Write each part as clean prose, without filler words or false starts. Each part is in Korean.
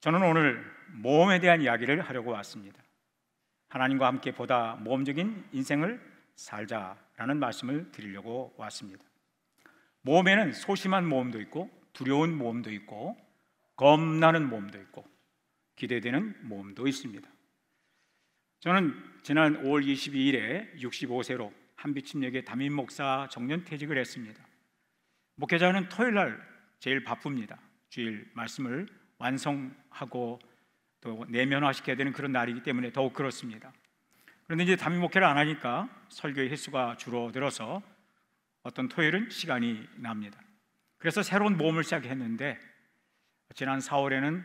저는 오늘 모험에 대한 이야기를 하려고 왔습니다. 하나님과 함께 보다 모험적인 인생을 살자라는 말씀을 드리려고 왔습니다. 모험에는 소심한 모험도 있고 두려운 모험도 있고 겁나는 모험도 있고 기대되는 모험도 있습니다. 저는 지난 5월 22일에 65세로 한비침역의 담임 목사 정년퇴직을 했습니다. 목회자는 토요일 날 제일 바쁩니다. 주일 말씀을 완성하고 또 내면화시켜야 되는 그런 날이기 때문에 더욱 그렇습니다. 그런데 이제 담임 목회를 안 하니까 설교의 횟수가 줄어들어서 어떤 토요일은 시간이 납니다. 그래서 새로운 모험을 시작했는데 지난 4월에는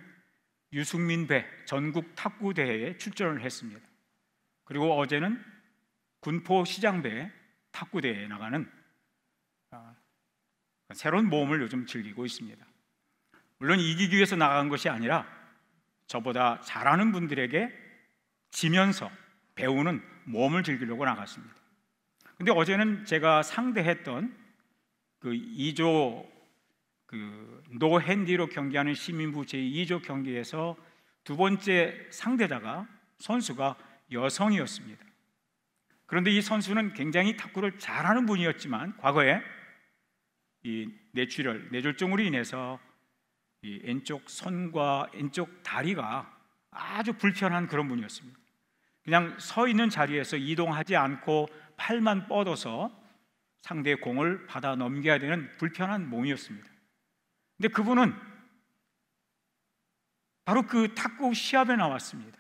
유승민 배 전국 탁구 대회에 출전을 했습니다. 그리고 어제는 군포 시장배 탁구 대회에 나가는 새로운 모험을 요즘 즐기고 있습니다. 물론 이기기 위해서 나간 것이 아니라 저보다 잘하는 분들에게 지면서 배우는 모험을 즐기려고 나갔습니다. 근데 어제는 제가 상대했던 그 2조 노핸디로 경기하는 시민부 제2조 경기에서 두 번째 상대자가 선수가 여성이었습니다. 그런데 이 선수는 굉장히 탁구를 잘하는 분이었지만 과거에 이 뇌졸중으로 인해서 이 왼쪽 손과 왼쪽 다리가 아주 불편한 그런 분이었습니다. 그냥 서 있는 자리에서 이동하지 않고 팔만 뻗어서 상대의 공을 받아 넘겨야 되는 불편한 몸이었습니다. 근데 그분은 바로 그 탁구 시합에 나왔습니다.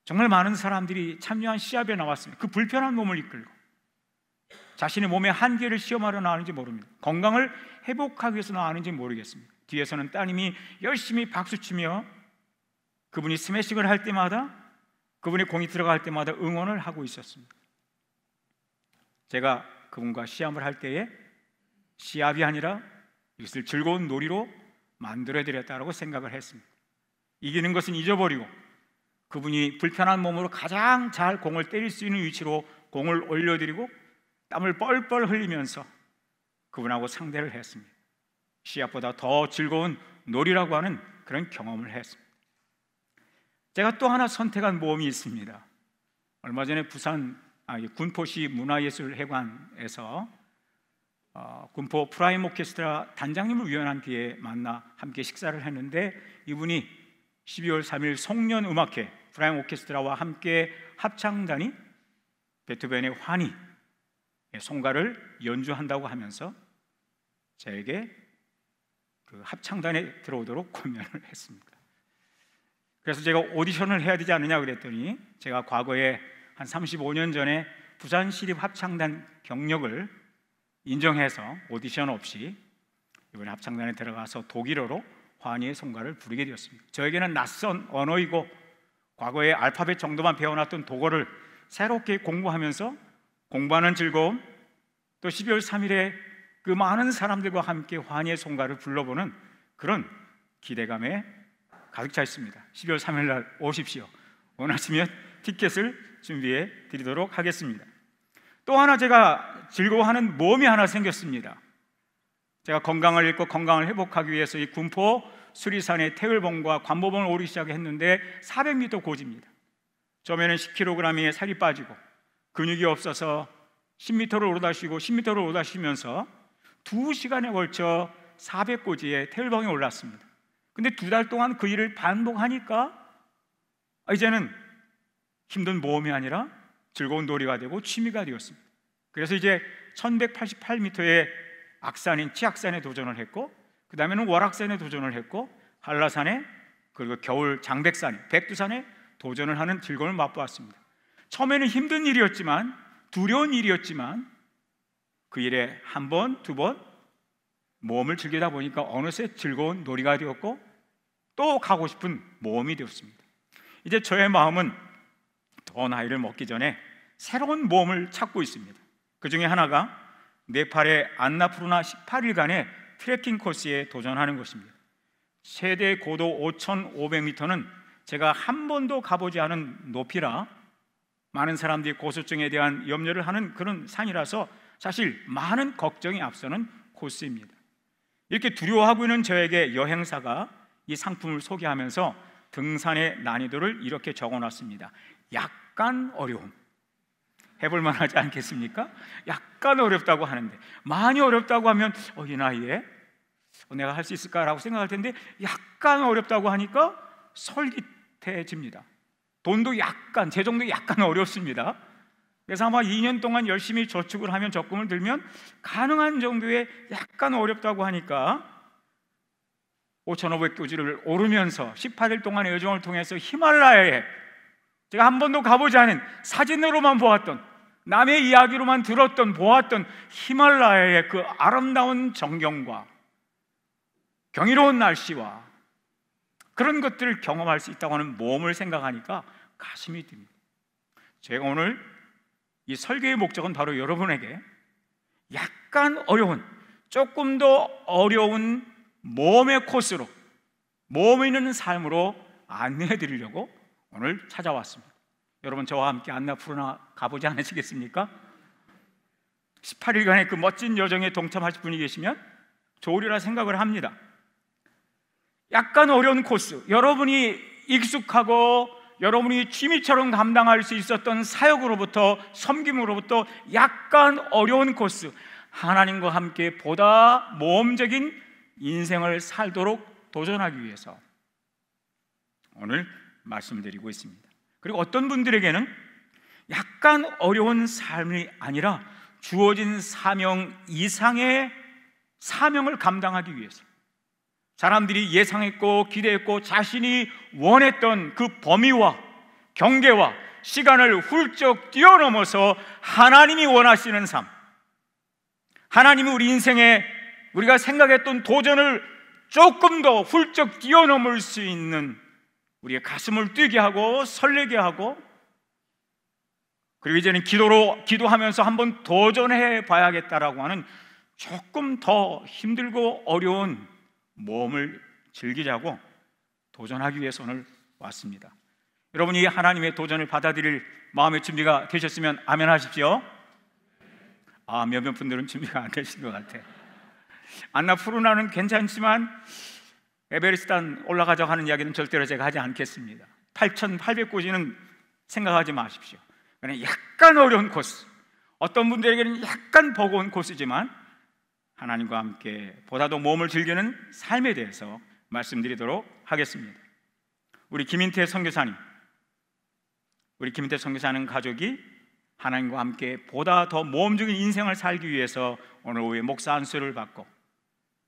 정말 많은 사람들이 참여한 시합에 나왔습니다. 그 불편한 몸을 이끌고 자신의 몸의 한계를 시험하러 나왔는지 모릅니다. 건강을 회복하기 위해서 나왔는지 모르겠습니다. 뒤에서는 따님이 열심히 박수치며 그분이 스매싱을 할 때마다, 그분이 공이 들어갈 때마다 응원을 하고 있었습니다. 제가 그분과 시합을 할 때에 시합이 아니라 이것을 즐거운 놀이로 만들어드렸다고 생각을 했습니다. 이기는 것은 잊어버리고 그분이 불편한 몸으로 가장 잘 공을 때릴 수 있는 위치로 공을 올려드리고 땀을 뻘뻘 흘리면서 그분하고 상대를 했습니다. 시합보다 더 즐거운 놀이라고 하는 그런 경험을 했습니다. 제가 또 하나 선택한 모험이 있습니다. 얼마 전에 부산 군포시 문화예술회관에서 군포 프라임 오케스트라 단장님을 우연한 기회에 만나 함께 식사를 했는데 이분이 12월 3일 송년음악회 프라임 오케스트라와 함께 합창단이 베토벤의 환희 송가를 연주한다고 하면서 저에게 그 합창단에 들어오도록 권면을 했습니다. 그래서 제가 오디션을 해야 되지 않느냐 그랬더니 제가 과거에 한 35년 전에 부산시립합창단 경력을 인정해서 오디션 없이 이번에 합창단에 들어가서 독일어로 환희의 송가를 부르게 되었습니다. 저에게는 낯선 언어이고 과거에 알파벳 정도만 배워놨던 독어를 새롭게 공부하면서 공부하는 즐거움, 또 12월 3일에 그 많은 사람들과 함께 환희의 송가를 불러보는 그런 기대감에 가득 차 있습니다. 12월 3일 날 오십시오. 원하시면 티켓을 준비해 드리도록 하겠습니다. 또 하나 제가 즐거워하는 모험이 하나 생겼습니다. 제가 건강을 잃고 건강을 회복하기 위해서 이 군포 수리산의 태을봉과 관보봉을 오르기 시작했는데 400m 고지입니다. 처음에는 10kg의 살이 빠지고 근육이 없어서 10m를 오르다 쉬고 10m를 오르다 쉬면서 2시간에 걸쳐 400고지의 태을봉에 올랐습니다. 근데 2달 동안 그 일을 반복하니까 이제는 힘든 모험이 아니라 즐거운 놀이가 되고 취미가 되었습니다. 그래서 이제 1188m의 악산인 치악산에 도전을 했고 그 다음에는 월악산에 도전을 했고 한라산에 그리고 겨울 장백산, 백두산에 도전을 하는 즐거움을 맛보았습니다. 처음에는 힘든 일이었지만 두려운 일이었지만 그 일에 한 번, 두 번 모험을 즐기다 보니까 어느새 즐거운 놀이가 되었고 또 가고 싶은 모험이 되었습니다. 이제 저의 마음은 더 나이를 먹기 전에 새로운 모험을 찾고 있습니다. 그 중에 하나가 네팔의 안나푸르나 18일간의 트레킹 코스에 도전하는 것입니다. 최대 고도 5,500m는 제가 한 번도 가보지 않은 높이라 많은 사람들이 고소증에 대한 염려를 하는 그런 산이라서 사실 많은 걱정이 앞서는 코스입니다. 이렇게 두려워하고 있는 저에게 여행사가 이 상품을 소개하면서 등산의 난이도를 이렇게 적어놨습니다. 약간 어려움. 해볼 만하지 않겠습니까? 약간 어렵다고 하는데, 많이 어렵다고 하면 이 나이에 내가 할 수 있을까라고 생각할 텐데, 약간 어렵다고 하니까 솔깃해집니다. 돈도 약간, 재정도 약간 어렵습니다. 그래서 아마 2년 동안 열심히 저축을 하면, 적금을 들면 가능한 정도의 약간 어렵다고 하니까 5,500교지를 오르면서 18일 동안의 여정을 통해서 히말라야에, 제가 한 번도 가보지 않은, 사진으로만 보았던, 남의 이야기로만 들었던, 보았던 히말라야의 그 아름다운 정경과 경이로운 날씨와 그런 것들을 경험할 수 있다고 하는 모험을 생각하니까 가슴이 뜁니다. 제가 오늘 이 설교의 목적은 바로 여러분에게 약간 어려운, 조금 더 어려운 모험의 코스로, 모험이 있는 삶으로 안내해 드리려고 오늘 찾아왔습니다. 여러분, 저와 함께 안나푸르나 가보지 않으시겠습니까? 18일간의 그 멋진 여정에 동참하실 분이 계시면 좋으리라 생각을 합니다. 약간 어려운 코스, 여러분이 익숙하고 여러분이 취미처럼 감당할 수 있었던 사역으로부터, 섬김으로부터 약간 어려운 코스, 하나님과 함께 보다 모험적인 인생을 살도록 도전하기 위해서 오늘 말씀드리고 있습니다. 그리고 어떤 분들에게는 약간 어려운 삶이 아니라 주어진 사명 이상의 사명을 감당하기 위해서, 사람들이 예상했고 기대했고 자신이 원했던 그 범위와 경계와 시간을 훌쩍 뛰어넘어서 하나님이 원하시는 삶, 하나님이 우리 인생에 우리가 생각했던 도전을 조금 더 훌쩍 뛰어넘을 수 있는, 우리의 가슴을 뛰게 하고 설레게 하고, 그리고 이제는 기도하면서 한번 도전해 봐야겠다라고 하는 조금 더 힘들고 어려운 모험을 즐기자고 도전하기 위해서 오늘 왔습니다. 여러분이 하나님의 도전을 받아들일 마음의 준비가 되셨으면 아멘 하십시오. 몇몇 분들은 준비가 안 되신 것 같아요. 안나푸르나는 괜찮지만 에베레스트 올라가자고 하는 이야기는 절대로 제가 하지 않겠습니다. 8,800고지는 생각하지 마십시오. 그냥 약간 어려운 코스, 어떤 분들에게는 약간 버거운 코스지만 하나님과 함께 보다 더 모험을 즐기는 삶에 대해서 말씀드리도록 하겠습니다. 우리 김인태 선교사님 가족이 하나님과 함께 보다 더 모험적인 인생을 살기 위해서 오늘 오후에 목사 안수를 받고,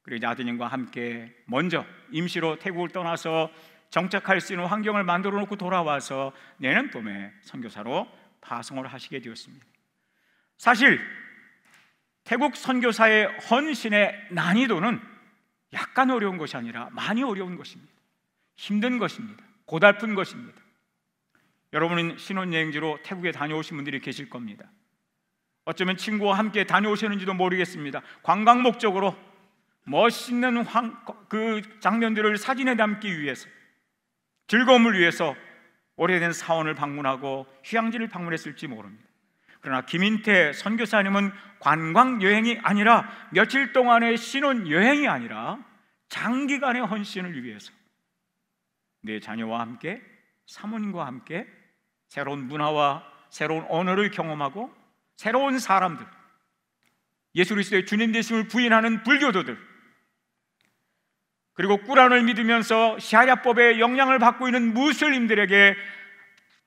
그리고 이제 아드님과 함께 먼저 임시로 태국을 떠나서 정착할 수 있는 환경을 만들어 놓고 돌아와서 내년 봄에 선교사로 파송을 하시게 되었습니다. 사실 태국 선교사의 헌신의 난이도는 약간 어려운 것이 아니라 많이 어려운 것입니다. 힘든 것입니다. 고달픈 것입니다. 여러분은 신혼여행지로 태국에 다녀오신 분들이 계실 겁니다. 어쩌면 친구와 함께 다녀오셨는지도 모르겠습니다. 관광 목적으로 멋있는 그 장면들을 사진에 담기 위해서, 즐거움을 위해서 오래된 사원을 방문하고 휴양지를 방문했을지 모릅니다. 그러나 김인태 선교사님은 관광 여행이 아니라, 며칠 동안의 신혼 여행이 아니라 장기간의 헌신을 위해서 내 자녀와 함께, 사모님과 함께 새로운 문화와 새로운 언어를 경험하고, 새로운 사람들, 예수 그리스도의 주님 되심을 부인하는 불교도들, 그리고 꾸란을 믿으면서 샤리아법의 영향을 받고 있는 무슬림들에게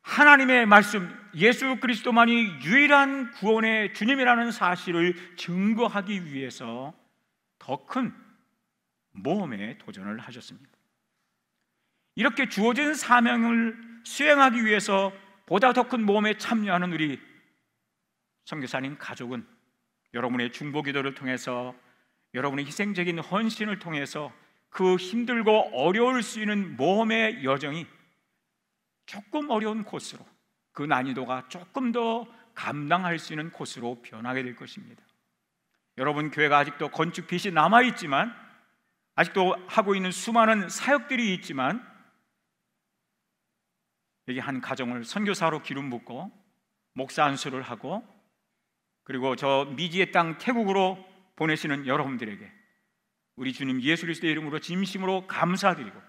하나님의 말씀, 예수 그리스도만이 유일한 구원의 주님이라는 사실을 증거하기 위해서 더 큰 모험에 도전을 하셨습니다. 이렇게 주어진 사명을 수행하기 위해서 보다 더 큰 모험에 참여하는 우리 선교사님 가족은 여러분의 중보기도를 통해서, 여러분의 희생적인 헌신을 통해서 그 힘들고 어려울 수 있는 모험의 여정이 조금 어려운 코스로, 그 난이도가 조금 더 감당할 수 있는 코스로 변하게 될 것입니다. 여러분 교회가 아직도 건축 빚이 남아있지만, 아직도 하고 있는 수많은 사역들이 있지만, 여기 한 가정을 선교사로 기름 붓고 목사 안수를 하고, 그리고 저 미지의 땅 태국으로 보내시는 여러분들에게 우리 주님 예수 그리스도의 이름으로 진심으로 감사드리고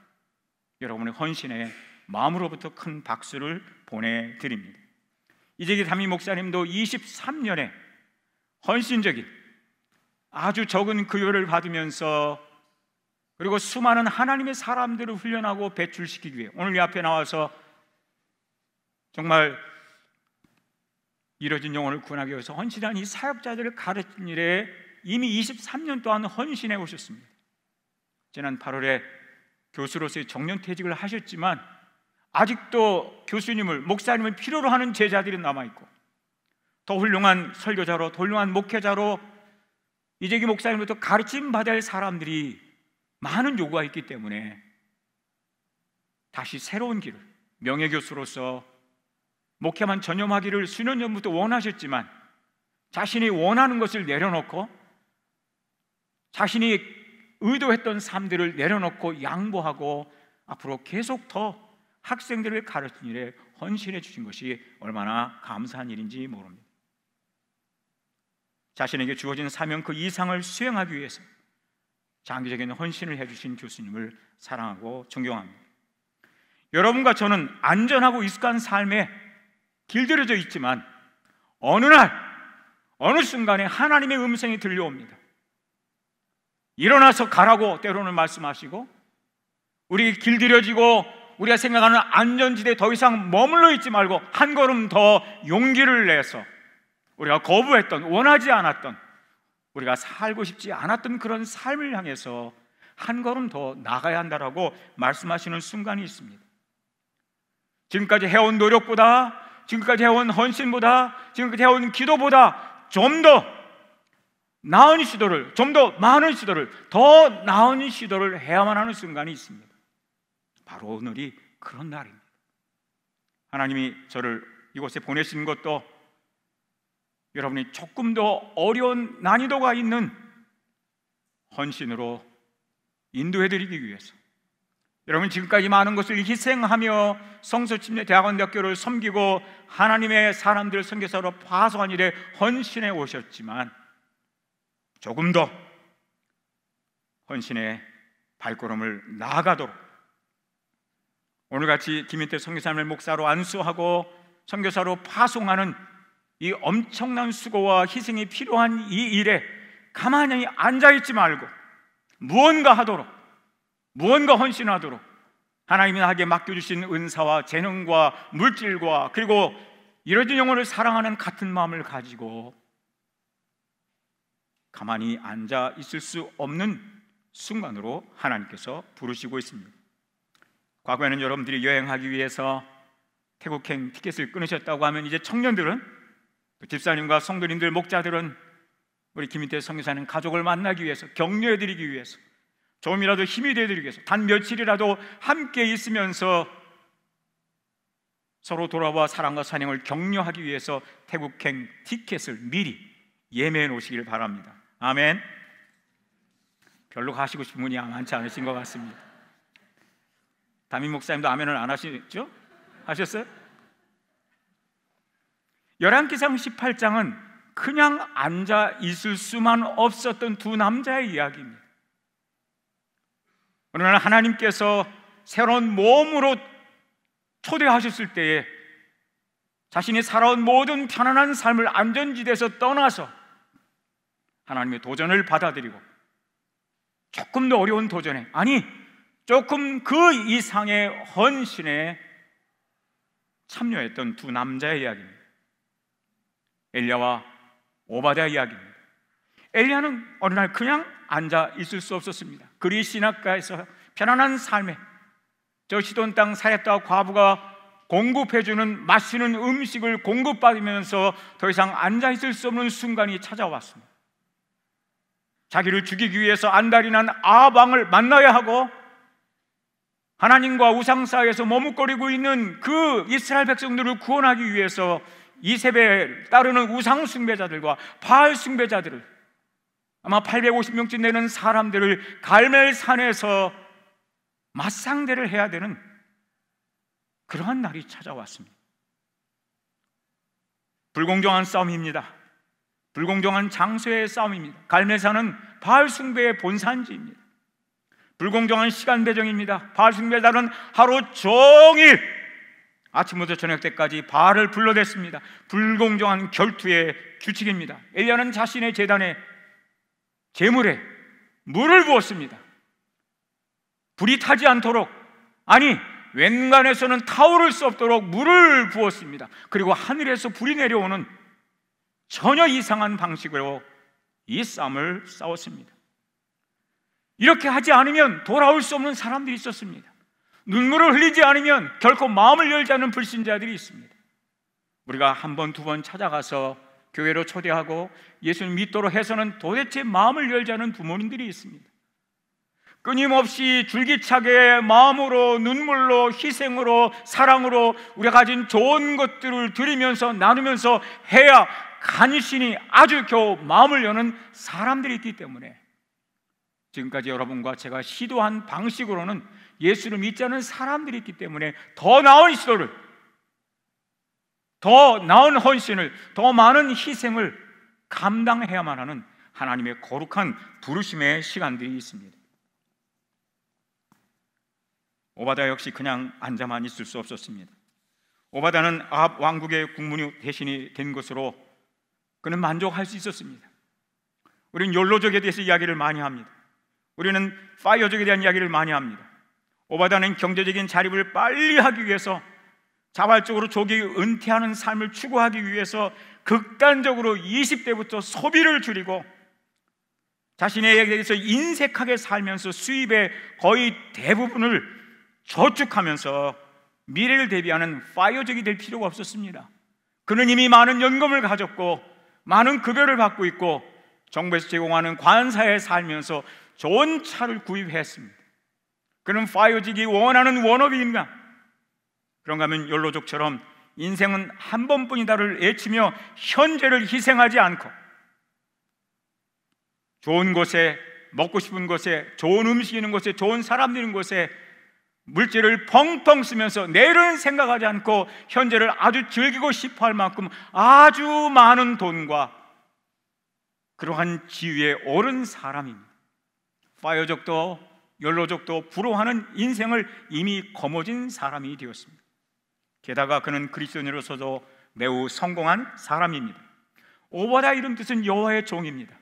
여러분의 헌신에 마음으로부터 큰 박수를 보내드립니다. 이재기 담임 목사님도 23년의 헌신적인 아주 적은 급여를 받으면서 그리고 수많은 하나님의 사람들을 훈련하고 배출시키기 위해 오늘 이 앞에 나와서 정말 잃어진 영혼을 구원하기 위해서 헌신한 이 사역자들을 가르친 일에 이미 23년 동안 헌신해 오셨습니다. 지난 8월에 교수로서의 정년퇴직을 하셨지만 아직도 교수님을, 목사님을 필요로 하는 제자들이 남아있고 더 훌륭한 설교자로, 더 훌륭한 목회자로 이재기 목사님부터 가르침 받아야 할 사람들이 많은 요구가 있기 때문에 다시 새로운 길을, 명예교수로서 목회만 전념하기를 수년 전부터 원하셨지만 자신이 원하는 것을 내려놓고 자신이 의도했던 삶들을 내려놓고 양보하고 앞으로 계속 더 학생들을 가르치는 일에 헌신해 주신 것이 얼마나 감사한 일인지 모릅니다. 자신에게 주어진 사명 그 이상을 수행하기 위해서 장기적인 헌신을 해주신 교수님을 사랑하고 존경합니다. 여러분과 저는 안전하고 익숙한 삶에 길들여져 있지만 어느 날 어느 순간에 하나님의 음성이 들려옵니다. 일어나서 가라고 때로는 말씀하시고 우리 길들여지고 우리가 생각하는 안전지대에 더 이상 머물러 있지 말고 한 걸음 더 용기를 내서 우리가 거부했던, 원하지 않았던, 우리가 살고 싶지 않았던 그런 삶을 향해서 한 걸음 더 나가야 한다라고 말씀하시는 순간이 있습니다. 지금까지 해온 노력보다, 지금까지 해온 헌신보다, 지금까지 해온 기도보다 좀 더 나은 시도를, 좀 더 많은 시도를, 더 나은 시도를 해야만 하는 순간이 있습니다. 바로 오늘이 그런 날입니다. 하나님이 저를 이곳에 보내신 것도 여러분이 조금 더 어려운 난이도가 있는 헌신으로 인도해드리기 위해서, 여러분 지금까지 많은 것을 희생하며 성서침례 대학원대학교를 섬기고 하나님의 사람들을 선교사로 파송한 일에 헌신해 오셨지만 조금 더 헌신의 발걸음을 나아가도록 오늘같이 김인태 선교사님을 목사로 안수하고 선교사로 파송하는 이 엄청난 수고와 희생이 필요한 이 일에 가만히 앉아있지 말고 무언가 하도록, 무언가 헌신하도록 하나님이 나에게 맡겨주신 은사와 재능과 물질과 그리고 잃어진 영혼을 사랑하는 같은 마음을 가지고 가만히 앉아 있을 수 없는 순간으로 하나님께서 부르시고 있습니다. 과거에는 여러분들이 여행하기 위해서 태국행 티켓을 끊으셨다고 하면 이제 청년들은, 집사님과 성도님들, 목자들은 우리 김인태 선교사님 가족을 만나기 위해서, 격려해드리기 위해서, 조금이라도 힘이 되어드리기 위해서 단 며칠이라도 함께 있으면서 서로 돌아와 사랑과 사명을 격려하기 위해서 태국행 티켓을 미리 예매해 놓으시길 바랍니다. 아멘. 별로 가시고 싶은 분이 많지 않으신 것 같습니다. 담임 목사님도 아멘을 안 하시죠? 하셨어요? 열왕기상 18장은 그냥 앉아 있을 수만 없었던 두 남자의 이야기입니다. 어느 날 하나님께서 새로운 몸으로 초대하셨을 때에 자신이 살아온 모든 편안한 삶을 안전지대에서 떠나서 하나님의 도전을 받아들이고 조금 더 어려운 도전에, 아니 조금 그 이상의 헌신에 참여했던 두 남자의 이야기입니다. 엘리야와 오바댜 이야기입니다. 엘리야는 어느 날 그냥 앉아 있을 수 없었습니다. 그리 시냇가에서 편안한 삶에 저 시돈 땅 사렙다 과부가 공급해주는 마시는 음식을 공급받으면서 더 이상 앉아 있을 수 없는 순간이 찾아왔습니다. 자기를 죽이기 위해서 안달이 난 아합 왕을 만나야 하고 하나님과 우상 사이에서 머뭇거리고 있는 그 이스라엘 백성들을 구원하기 위해서 이세벨 따르는 우상 숭배자들과 바알 숭배자들을, 아마 850명쯤 되는 사람들을 갈멜산에서 맞상대를 해야 되는 그러한 날이 찾아왔습니다. 불공정한 싸움입니다. 불공정한 장소의 싸움입니다. 갈멜산은 바알 숭배의 본산지입니다. 불공정한 시간 배정입니다. 바알 숭배자는 하루 종일 아침부터 저녁 때까지 바알을 불러댔습니다. 불공정한 결투의 규칙입니다. 엘리야는 자신의 제단에 제물에 물을 부었습니다. 불이 타지 않도록, 아니 웬간해서는 타오를 수 없도록 물을 부었습니다. 그리고 하늘에서 불이 내려오는 전혀 이상한 방식으로 이 싸움을 싸웠습니다. 이렇게 하지 않으면 돌아올 수 없는 사람들이 있었습니다. 눈물을 흘리지 않으면 결코 마음을 열지 않는 불신자들이 있습니다. 우리가 한 번, 두 번 찾아가서 교회로 초대하고 예수를 믿도록 해서는 도대체 마음을 열지 않는 부모님들이 있습니다. 끊임없이 줄기차게 마음으로, 눈물로, 희생으로, 사랑으로 우리가 가진 좋은 것들을 드리면서 나누면서 해야 간신히 아주 겨우 마음을 여는 사람들이 있기 때문에 지금까지 여러분과 제가 시도한 방식으로는 예수를 믿지 않는 사람들이 있기 때문에 더 나은 시도를, 더 나은 헌신을, 더 많은 희생을 감당해야만 하는 하나님의 거룩한 부르심의 시간들이 있습니다. 오바다 역시 그냥 앉아만 있을 수 없었습니다. 오바다는 아합 왕국의 국문이 대신이 된 것으로 그는 만족할 수 있었습니다. 우리는 욜로족에 대해서 이야기를 많이 합니다. 우리는 파이어족에 대한 이야기를 많이 합니다. 오바다는 경제적인 자립을 빨리 하기 위해서, 자발적으로 조기 은퇴하는 삶을 추구하기 위해서 극단적으로 20대부터 소비를 줄이고 자신에 대해서 인색하게 살면서 수입의 거의 대부분을 저축하면서 미래를 대비하는 파이어족이 될 필요가 없었습니다. 그는 이미 많은 연금을 가졌고 많은 급여를 받고 있고 정부에서 제공하는 관사에 살면서 좋은 차를 구입했습니다. 그는 파이어족이 원하는 워너비인가? 그런가 하면 욜로족처럼 인생은 한 번뿐이다를 외치며 현재를 희생하지 않고 좋은 곳에, 먹고 싶은 곳에, 좋은 음식 있는 곳에, 좋은 사람 있는 곳에 물질을 펑펑 쓰면서 내일은 생각하지 않고 현재를 아주 즐기고 싶어 할 만큼 아주 많은 돈과 그러한 지위에 오른 사람입니다. 파이어족도 욜로족도 부러워하는 인생을 이미 거머쥔 사람이 되었습니다. 게다가 그는 그리스도인으로서도 매우 성공한 사람입니다. 오바다 이름 뜻은 여호와의 종입니다.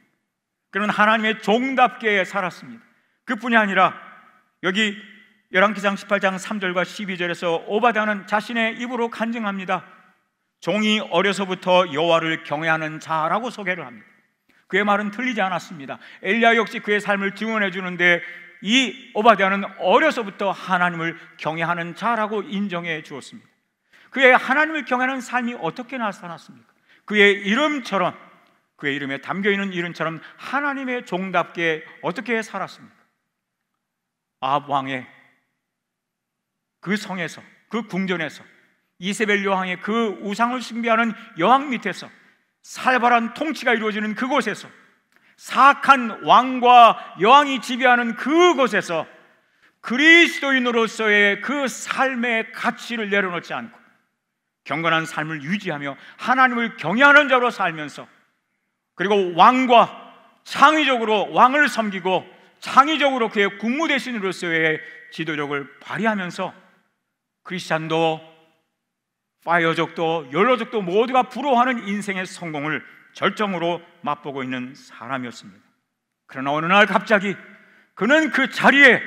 그는 하나님의 종답게 살았습니다. 그뿐이 아니라 여기 열왕기상 18장 3절과 12절에서 오바다는 자신의 입으로 간증합니다. 종이 어려서부터 여호와를 경외하는 자라고 소개를 합니다. 그의 말은 틀리지 않았습니다. 엘리야 역시 그의 삶을 증언해 주는데 이 오바댜는 어려서부터 하나님을 경외하는 자라고 인정해 주었습니다. 그의 하나님을 경외하는 삶이 어떻게 나타났습니까? 그의 이름처럼, 그의 이름에 담겨있는 이름처럼 하나님의 종답게 어떻게 살았습니까? 아합 왕의 그 성에서, 그 궁전에서, 이세벨 여왕의 그 우상을 숭배하는 여왕 밑에서, 살벌한 통치가 이루어지는 그곳에서, 사악한 왕과 여왕이 지배하는 그곳에서 그리스도인으로서의 그 삶의 가치를 내려놓지 않고 경건한 삶을 유지하며 하나님을 경외하는 자로 살면서, 그리고 왕과 창의적으로 왕을 섬기고 창의적으로 그의 국무대신으로서의 지도력을 발휘하면서 크리스찬도 파이어족도 욜로족도 모두가 부러워하는 인생의 성공을 절정으로 맛보고 있는 사람이었습니다. 그러나 어느 날 갑자기 그는 그 자리에,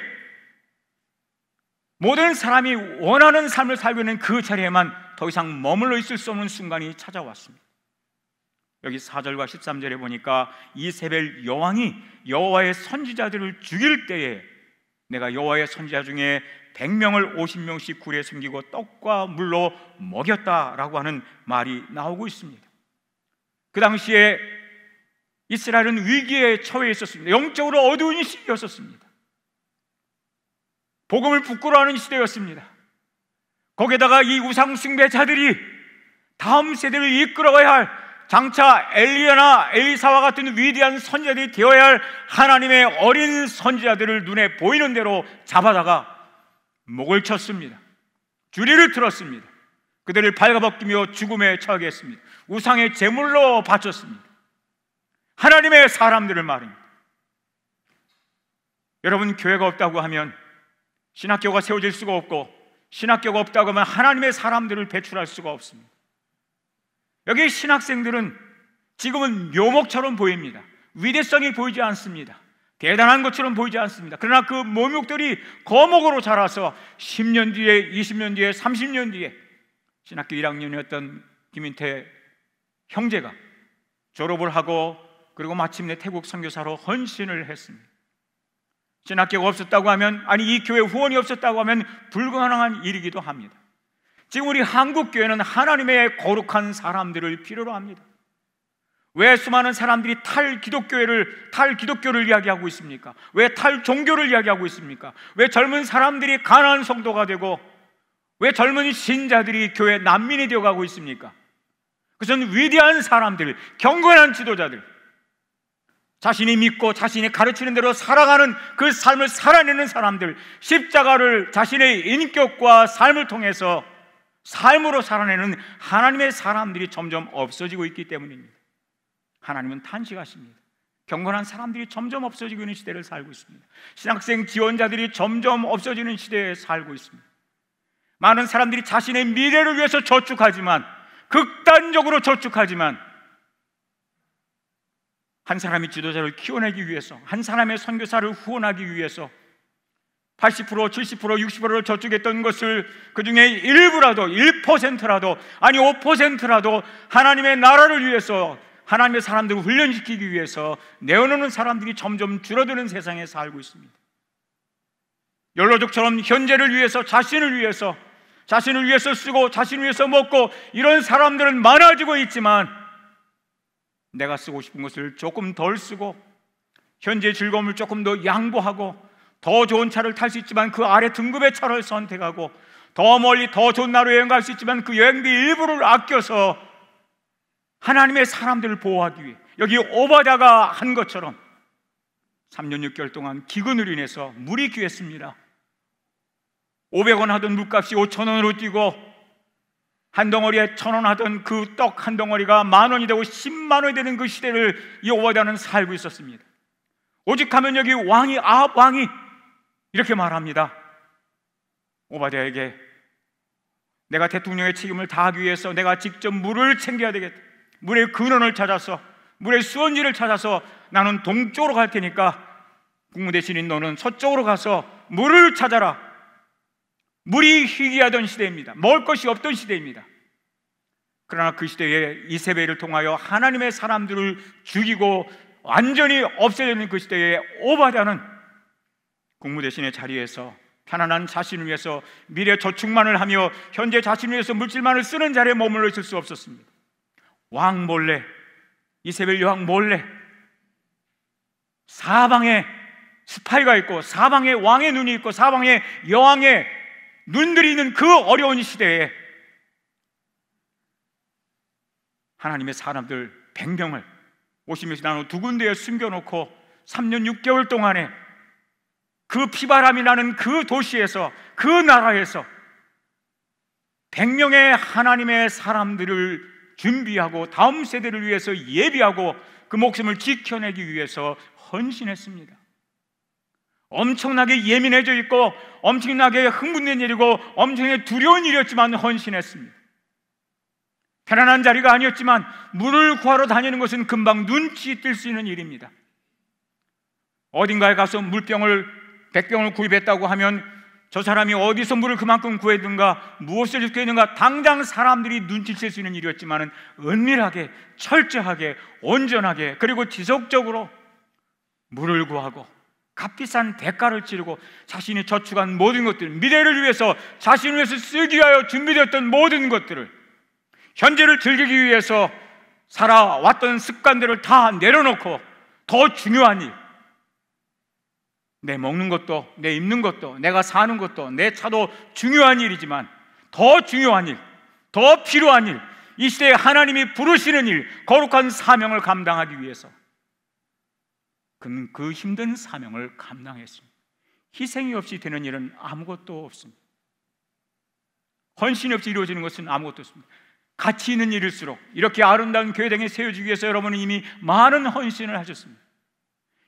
모든 사람이 원하는 삶을 살고 있는 그 자리에만 더 이상 머물러 있을 수 없는 순간이 찾아왔습니다. 여기 4절과 13절에 보니까 이세벨 여왕이 여호와의 선지자들을 죽일 때에 내가 여호와의 선지자 중에 100명을 50명씩 굴에 숨기고 떡과 물로 먹였다라고 하는 말이 나오고 있습니다. 그 당시에 이스라엘은 위기에 처해 있었습니다. 영적으로 어두운 시기였었습니다. 복음을 부끄러워하는 시대였습니다. 거기에다가 이 우상 숭배자들이 다음 세대를 이끌어가야 할, 장차 엘리야나 엘리사와 같은 위대한 선지자들이 되어야 할 하나님의 어린 선지자들을 눈에 보이는 대로 잡아다가 목을 쳤습니다. 주리를 틀었습니다. 그들을 발가벗기며 죽음에 처하게 했습니다. 우상의 제물로 바쳤습니다. 하나님의 사람들을 말입니다. 여러분, 교회가 없다고 하면 신학교가 세워질 수가 없고, 신학교가 없다고 하면 하나님의 사람들을 배출할 수가 없습니다. 여기 신학생들은 지금은 묘목처럼 보입니다. 위대성이 보이지 않습니다. 대단한 것처럼 보이지 않습니다. 그러나 그 묘목들이 거목으로 자라서 10년 뒤에, 20년 뒤에, 30년 뒤에 신학교 1학년이었던 김인태 형제가 졸업을 하고 그리고 마침내 태국 선교사로 헌신을 했습니다. 신학교가 없었다고 하면, 아니 이 교회 후원이 없었다고 하면 불가능한 일이기도 합니다. 지금 우리 한국교회는 하나님의 거룩한 사람들을 필요로 합니다. 왜 수많은 사람들이 탈기독교를 이야기하고 있습니까? 왜 탈종교를 이야기하고 있습니까? 왜 젊은 사람들이 가난한 성도가 되고, 왜 젊은 신자들이 교회 난민이 되어가고 있습니까? 그것은 위대한 사람들, 경건한 지도자들, 자신이 믿고 자신이 가르치는 대로 살아가는 그 삶을 살아내는 사람들, 십자가를 자신의 인격과 삶을 통해서 삶으로 살아내는 하나님의 사람들이 점점 없어지고 있기 때문입니다. 하나님은 탄식하십니다. 경건한 사람들이 점점 없어지고 있는 시대를 살고 있습니다. 신학생 지원자들이 점점 없어지는 시대에 살고 있습니다. 많은 사람들이 자신의 미래를 위해서 저축하지만, 극단적으로 저축하지만, 한 사람이 지도자를 키워내기 위해서, 한 사람의 선교사를 후원하기 위해서 80%, 70%, 60%를 저축했던 것을 그 중에 일부라도, 1%라도, 아니 5%라도 하나님의 나라를 위해서, 하나님의 사람들을 훈련시키기 위해서 내어놓는 사람들이 점점 줄어드는 세상에 살고 있습니다. 욜로족처럼 현재를 위해서, 자신을 위해서 쓰고 자신을 위해서 먹고, 이런 사람들은 많아지고 있지만, 내가 쓰고 싶은 것을 조금 덜 쓰고 현재의 즐거움을 조금 더 양보하고, 더 좋은 차를 탈 수 있지만 그 아래 등급의 차를 선택하고, 더 멀리 더 좋은 나라로 여행 갈 수 있지만 그 여행비 일부를 아껴서 하나님의 사람들을 보호하기 위해, 여기 오바다가 한 것처럼 3년 6개월 동안 기근으로 인해서 물이 귀했습니다. 500원 하던 물값이 5,000원으로 뛰고, 한 덩어리에 1,000원 하던 그 떡 한 덩어리가 10,000원이 되고 10만 원이 되는 그 시대를 이 오바다는 살고 있었습니다. 오직 하면 여기 아합 왕이 이렇게 말합니다. 오바다에게, 내가 대통령의 책임을 다하기 위해서 내가 직접 물을 챙겨야 되겠다. 물의 근원을 찾아서, 물의 수원지를 찾아서 나는 동쪽으로 갈 테니까 국무대신인 너는 서쪽으로 가서 물을 찾아라. 물이 희귀하던 시대입니다. 먹을 것이 없던 시대입니다. 그러나 그 시대에 이세벨을 통하여 하나님의 사람들을 죽이고 완전히 없애는 그 시대에 오바다는 국무대신의 자리에서 편안한 자신을 위해서 미래 저축만을 하며 현재 자신을 위해서 물질만을 쓰는 자리에 머물러 있을 수 없었습니다. 왕 몰래, 이세벨 여왕 몰래 사방에 스파이가 있고, 사방에 왕의 눈이 있고, 사방에 여왕의 눈들이 있는 그 어려운 시대에 하나님의 사람들 100명을 50명씩 나눠 두 군데에 숨겨놓고 3년 6개월 동안에 그 피바람이 나는 그 도시에서, 그 나라에서 100명의 하나님의 사람들을 준비하고 다음 세대를 위해서 예비하고 그 목숨을 지켜내기 위해서 헌신했습니다. 엄청나게 예민해져 있고 엄청나게 흥분된 일이고 엄청나게 두려운 일이었지만 헌신했습니다. 편안한 자리가 아니었지만 물을 구하러 다니는 것은 금방 눈치 뜰 수 있는 일입니다. 어딘가에 가서 물병을 100병을 구입했다고 하면 저 사람이 어디서 물을 그만큼 구했는가, 무엇을 구했는가, 당장 사람들이 눈치챌 수 있는 일이었지만 은밀하게, 철저하게, 온전하게, 그리고 지속적으로 물을 구하고 값비싼 대가를 치르고 자신이 저축한 모든 것들, 미래를 위해서, 자신을 위해서 쓰기 위하여 준비되었던 모든 것들을, 현재를 즐기기 위해서 살아왔던 습관들을 다 내려놓고 더 중요한 일, 내 먹는 것도, 내 입는 것도, 내가 사는 것도, 내 차도 중요한 일이지만 더 중요한 일, 더 필요한 일, 이 시대에 하나님이 부르시는 일, 거룩한 사명을 감당하기 위해서 그는 그 힘든 사명을 감당했습니다. 희생이 없이 되는 일은 아무것도 없습니다. 헌신이 없이 이루어지는 것은 아무것도 없습니다. 가치 있는 일일수록 이렇게 아름다운 교회당에 세워지기 위해서 여러분은 이미 많은 헌신을 하셨습니다.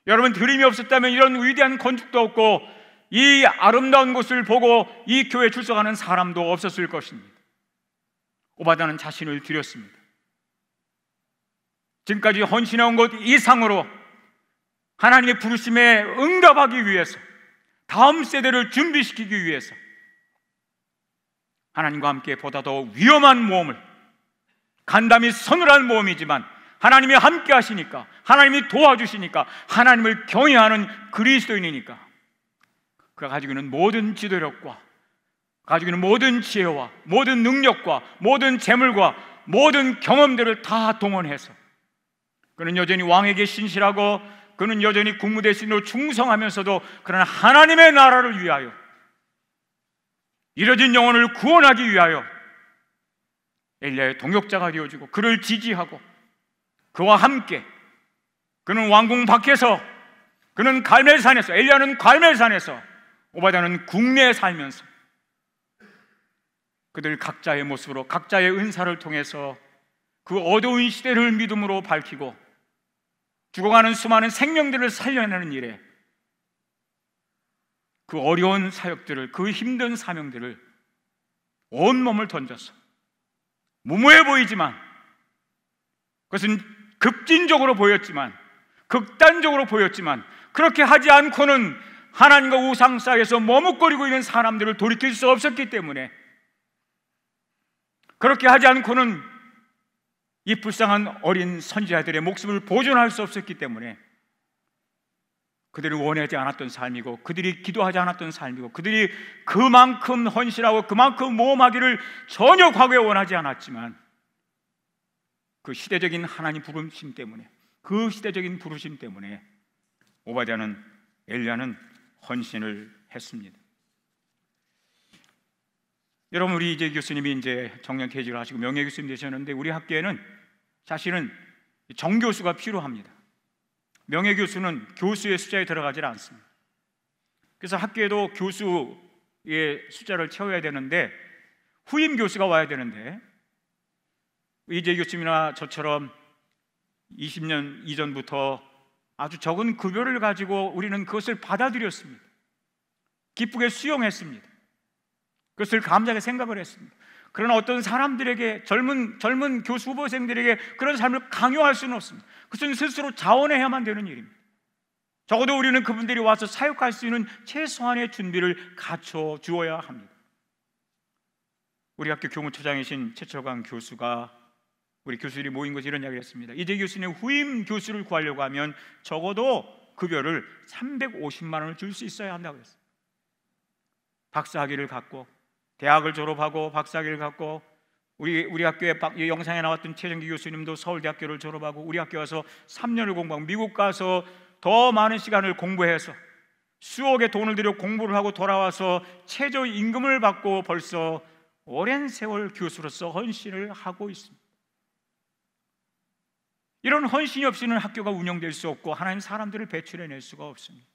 여러분 드림이 없었다면 이런 위대한 건축도 없고 이 아름다운 곳을 보고 이 교회에 출석하는 사람도 없었을 것입니다. 오바다는 자신을 드렸습니다. 지금까지 헌신해온 것 이상으로 하나님의 부르심에 응답하기 위해서, 다음 세대를 준비시키기 위해서 하나님과 함께 보다 더 위험한 모험을, 간담이 서늘한 모험이지만 하나님이 함께 하시니까, 하나님이 도와주시니까, 하나님을 경외하는 그리스도인이니까 그가 가지고 있는 모든 지도력과 가지고 있는 모든 지혜와 모든 능력과 모든 재물과 모든 경험들을 다 동원해서 그는 여전히 왕에게 신실하고 그는 여전히 국무대신으로 충성하면서도 그러나 하나님의 나라를 위하여, 잃어진 영혼을 구원하기 위하여 엘리야의 동역자가 되어주고 그를 지지하고 그와 함께 그는 왕궁 밖에서, 그는 갈멜산에서, 엘리야는 갈멜산에서, 오바댜는 국내에 살면서 그들 각자의 모습으로 각자의 은사를 통해서 그 어두운 시대를 믿음으로 밝히고 죽어가는 수많은 생명들을 살려내는 일에 그 어려운 사역들을, 그 힘든 사명들을 온몸을 던져서 무모해 보이지만, 그것은 급진적으로 보였지만, 극단적으로 보였지만 그렇게 하지 않고는 하나님과 우상 사이에서 머뭇거리고 있는 사람들을 돌이킬 수 없었기 때문에, 그렇게 하지 않고는 이 불쌍한 어린 선지자들의 목숨을 보존할 수 없었기 때문에 그들이 원하지 않았던 삶이고 그들이 기도하지 않았던 삶이고 그들이 그만큼 헌신하고 그만큼 모험하기를 전혀 과거에 원하지 않았지만 그 시대적인 하나님 부르심 때문에, 그 시대적인 부르심 때문에 오바댜는, 엘리야는 헌신을 했습니다. 여러분, 우리 이재 교수님이 이제 정년 퇴직을 하시고 명예 교수님 되셨는데 우리 학교에는 사실은 정교수가 필요합니다. 명예 교수는 교수의 숫자에 들어가질 않습니다. 그래서 학교에도 교수의 숫자를 채워야 되는데 후임 교수가 와야 되는데 이재 교수님이나 저처럼 20년 이전부터 아주 적은 급여를 가지고 우리는 그것을 받아들였습니다. 기쁘게 수용했습니다. 그것을 감사하게 생각을 했습니다. 그러나 어떤 사람들에게, 젊은 교수 후보생들에게 그런 삶을 강요할 수는 없습니다. 그것은 스스로 자원해야만 되는 일입니다. 적어도 우리는 그분들이 와서 사역할 수 있는 최소한의 준비를 갖춰 주어야 합니다. 우리 학교 교무처장이신 최철광 교수가 우리 교수들이 모인 것이 이런 이야기를 했습니다. 이재 교수님 후임 교수를 구하려고 하면 적어도 급여를 350만 원을 줄 수 있어야 한다고 했어요. 박사학위를 갖고 대학을 졸업하고 박사학위를 갖고 우리 학교에 영상에 나왔던 최정기 교수님도 서울대학교를 졸업하고 우리 학교 와서 3년을 공부하고 미국 가서 더 많은 시간을 공부해서 수억의 돈을 들여 공부를 하고 돌아와서 최저임금을 받고 벌써 오랜 세월 교수로서 헌신을 하고 있습니다. 이런 헌신이 없이는 학교가 운영될 수 없고 하나님 사람들을 배출해낼 수가 없습니다.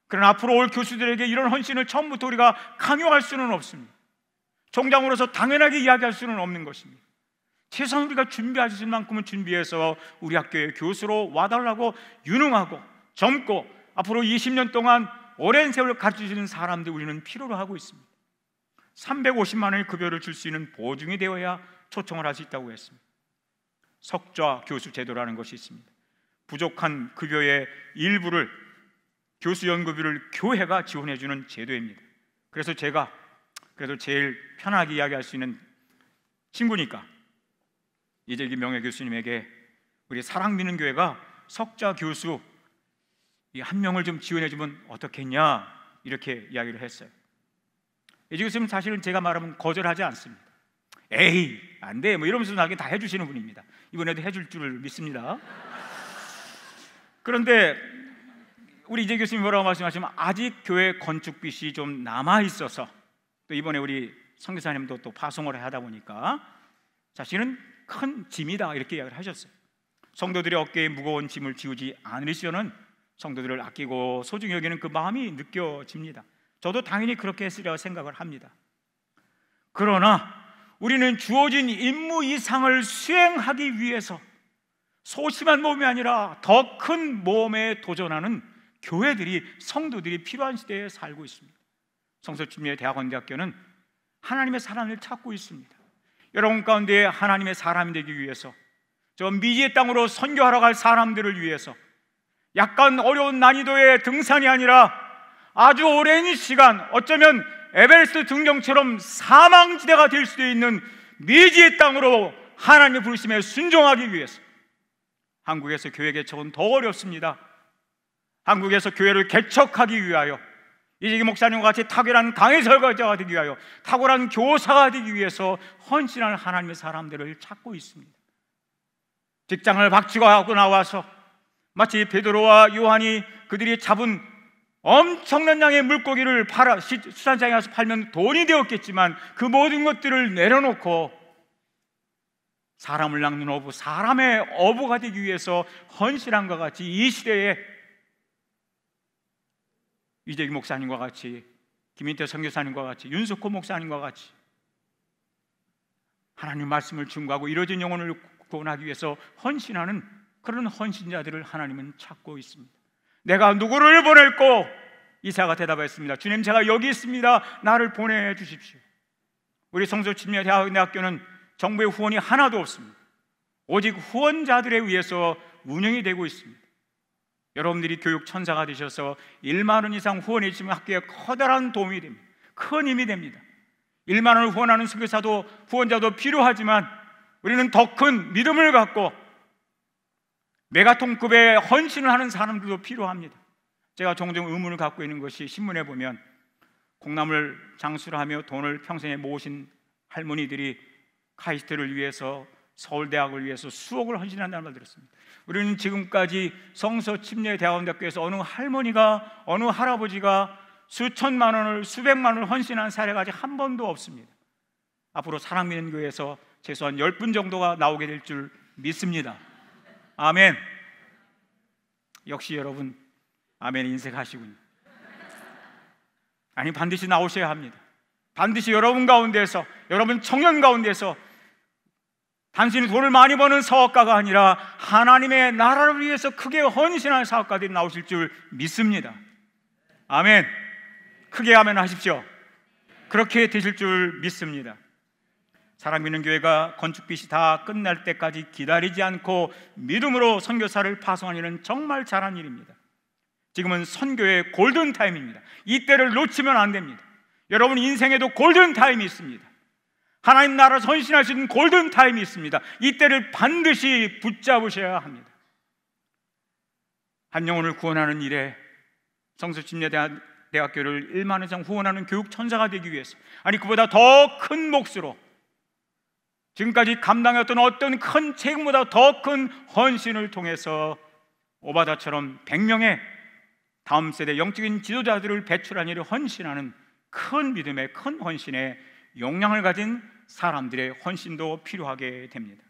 그러나 앞으로 올 교수들에게 이런 헌신을 처음부터 우리가 강요할 수는 없습니다. 총장으로서 당연하게 이야기할 수는 없는 것입니다. 최소한 우리가 준비할 수 있는 만큼은 준비해서 우리 학교의 교수로 와달라고 유능하고 젊고 앞으로 20년 동안 오랜 세월 가르치시는 사람들 우리는 필요로 하고 있습니다. 350만 원의 급여를 줄 수 있는 보증이 되어야 초청을 할 수 있다고 했습니다. 석좌 교수 제도라는 것이 있습니다. 부족한 급여의 일부를, 교수 연구비를 교회가 지원해주는 제도입니다. 그래서 제가 그래도 제일 편하게 이야기할 수 있는 친구니까 이재기 명예 교수님에게 우리 사랑 믿는 교회가 석좌 교수 한 명을 좀 지원해주면 어떻겠냐 이렇게 이야기를 했어요. 이재기 교수님 사실은 제가 말하면 거절하지 않습니다. 에이 안 돼 뭐 이러면서 나에게 다 해주시는 분입니다. 이번에도 해줄 줄 믿습니다. 그런데 우리 이재 교수님이 뭐라고 말씀하시면 아직 교회 건축 빚이 좀 남아 있어서 또 이번에 우리 선교사님도 또 파송을 하다 보니까 자신은 큰 짐이다 이렇게 이야기를 하셨어요. 성도들의 어깨에 무거운 짐을 지우지 않으시려는 성도들을 아끼고 소중히 여기는 그 마음이 느껴집니다. 저도 당연히 그렇게 했으리라고 생각을 합니다. 그러나 우리는 주어진 임무 이상을 수행하기 위해서 소심한 몸이 아니라 더 큰 모험에 도전하는 교회들이, 성도들이 필요한 시대에 살고 있습니다. 성서침례 대학원대학교는 하나님의 사람을 찾고 있습니다. 여러분 가운데 하나님의 사람이 되기 위해서, 저 미지의 땅으로 선교하러 갈 사람들을 위해서 약간 어려운 난이도의 등산이 아니라 아주 오랜 시간, 어쩌면 에베레스트 등정처럼 사망지대가 될 수도 있는 미지의 땅으로 하나님의 부르심에 순종하기 위해서, 한국에서 교회 개척은 더 어렵습니다. 한국에서 교회를 개척하기 위하여, 이재기 목사님과 같이 탁월한 강의 설교자가 되기 위하여, 탁월한 교사가 되기 위해서 헌신하는 하나님의 사람들을 찾고 있습니다. 직장을 박치고 하고 나와서 마치 베드로와 요한이 그들이 잡은 엄청난 양의 물고기를 수산장에 가서 팔면 돈이 되었겠지만 그 모든 것들을 내려놓고 사람을 낚는 어부, 사람의 어부가 되기 위해서 헌신한 것 같이, 이 시대에 이재기 목사님과 같이, 김인태 선교사님과 같이, 윤석호 목사님과 같이 하나님 말씀을 증거하고 이루어진 영혼을 구원하기 위해서 헌신하는 그런 헌신자들을 하나님은 찾고 있습니다. 내가 누구를 보낼꼬? 이사야가 대답했습니다. 주님, 제가 여기 있습니다. 나를 보내주십시오. 우리 성서침례대학교는 정부의 후원이 하나도 없습니다. 오직 후원자들에 의해서 운영이 되고 있습니다. 여러분들이 교육 천사가 되셔서 1만 원 이상 후원해 주시면 학교에 커다란 도움이 됩니다. 큰 힘이 됩니다. 1만 원을 후원하는 선교사도 후원자도 필요하지만 우리는 더 큰 믿음을 갖고 메가톤급의 헌신을 하는 사람들도 필요합니다. 제가 종종 의문을 갖고 있는 것이, 신문에 보면 콩나물 장수를 하며 돈을 평생에 모으신 할머니들이 카이스트를 위해서, 서울대학을 위해서 수억을 헌신한다는 말 들었습니다. 우리는 지금까지 성서침례대학원대학교에서 어느 할머니가, 어느 할아버지가 수천만 원을, 수백만 원을 헌신한 사례가 아직 한 번도 없습니다. 앞으로 사랑믿는 교회에서 최소한 10분 정도가 나오게 될 줄 믿습니다. 아멘. 역시 여러분 아멘 인색하시군요. 아니, 반드시 나오셔야 합니다. 반드시 여러분 가운데서, 여러분 청년 가운데서 단순히 돈을 많이 버는 사업가가 아니라 하나님의 나라를 위해서 크게 헌신하는 사업가들이 나오실 줄 믿습니다. 아멘. 크게 아멘 하십시오. 그렇게 되실 줄 믿습니다. 사랑 믿는 교회가 건축빚이 다 끝날 때까지 기다리지 않고 믿음으로 선교사를 파송하는 일은 정말 잘한 일입니다. 지금은 선교의 골든타임입니다. 이 때를 놓치면 안 됩니다. 여러분 인생에도 골든타임이 있습니다. 하나님 나라 헌신할 수 있는 골든타임이 있습니다. 이 때를 반드시 붙잡으셔야 합니다. 한 영혼을 구원하는 일에 성서침례대학교를 1만 원 이상 후원하는 교육 천사가 되기 위해서, 아니 그보다 더 큰 몫으로, 지금까지 감당했던 어떤 큰 책임보다 더 큰 헌신을 통해서 오바다처럼 100명의 다음 세대 영적인 지도자들을 배출한 일을 헌신하는 큰 믿음의, 큰 헌신의 역량을 가진 사람들의 헌신도 필요하게 됩니다.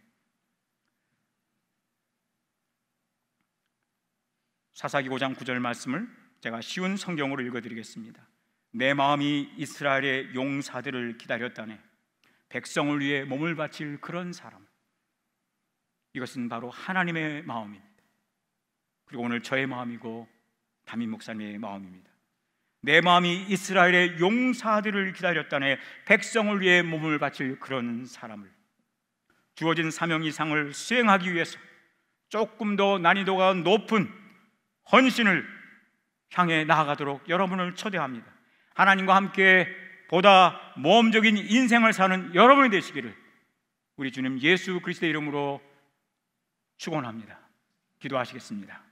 사사기 5장 9절 말씀을 제가 쉬운 성경으로 읽어드리겠습니다. 내 마음이 이스라엘의 용사들을 기다렸다네, 백성을 위해 몸을 바칠 그런 사람. 이것은 바로 하나님의 마음입니다. 그리고 오늘 저의 마음이고 담임 목사님의 마음입니다. 내 마음이 이스라엘의 용사들을 기다렸다네, 백성을 위해 몸을 바칠 그런 사람을. 주어진 사명 이상을 수행하기 위해서 조금 더 난이도가 높은 헌신을 향해 나아가도록 여러분을 초대합니다. 하나님과 함께 보다 모험적인 인생을 사는 여러분이 되시기를 우리 주님 예수 그리스도의 이름으로 축원합니다. 기도하시겠습니다.